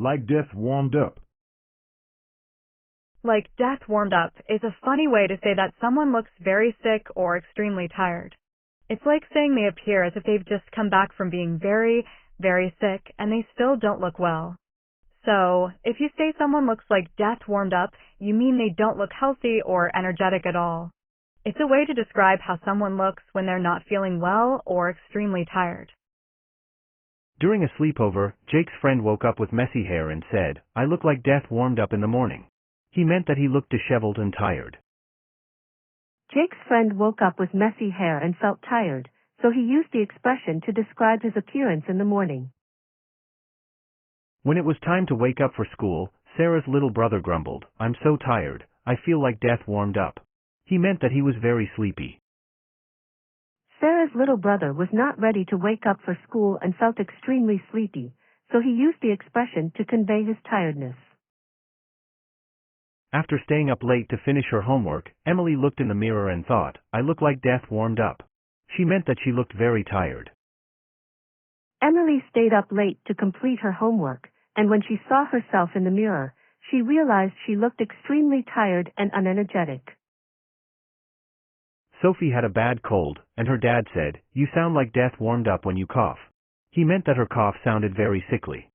Like death warmed up. Like death warmed up is a funny way to say that someone looks very sick or extremely tired. It's like saying they appear as if they've just come back from being very, very sick and they still don't look well. So, if you say someone looks like death warmed up, you mean they don't look healthy or energetic at all. It's a way to describe how someone looks when they're not feeling well or extremely tired. During a sleepover, Jake's friend woke up with messy hair and said, "I look like death warmed up in the morning." He meant that he looked disheveled and tired. Jake's friend woke up with messy hair and felt tired, so he used the expression to describe his appearance in the morning. When it was time to wake up for school, Sarah's little brother grumbled, "I'm so tired, I feel like death warmed up." He meant that he was very sleepy. Sarah's little brother was not ready to wake up for school and felt extremely sleepy, so he used the expression to convey his tiredness. After staying up late to finish her homework, Emily looked in the mirror and thought, "I look like death warmed up." She meant that she looked very tired. Emily stayed up late to complete her homework, and when she saw herself in the mirror, she realized she looked extremely tired and unenergetic. Sophie had a bad cold, and her dad said, "You sound like death warmed up when you cough." He meant that her cough sounded very sickly.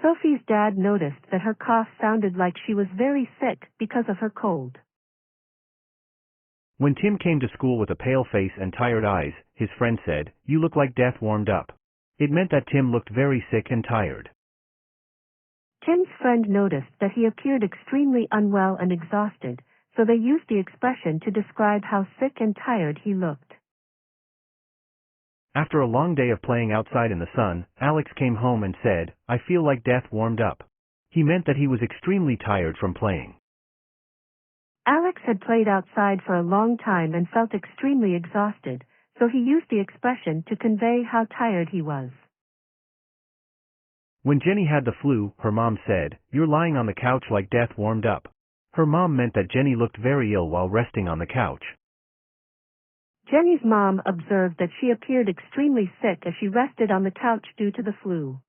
Sophie's dad noticed that her cough sounded like she was very sick because of her cold. When Tim came to school with a pale face and tired eyes, his friend said, "You look like death warmed up." It meant that Tim looked very sick and tired. Tim's friend noticed that he appeared extremely unwell and exhausted, so they used the expression to describe how sick and tired he looked. After a long day of playing outside in the sun, Alex came home and said, "I feel like death warmed up." He meant that he was extremely tired from playing. Alex had played outside for a long time and felt extremely exhausted, so he used the expression to convey how tired he was. When Jenny had the flu, her mom said, "You're lying on the couch like death warmed up." Her mom meant that Jenny looked very ill while resting on the couch. Jenny's mom observed that she appeared extremely sick as she rested on the couch due to the flu.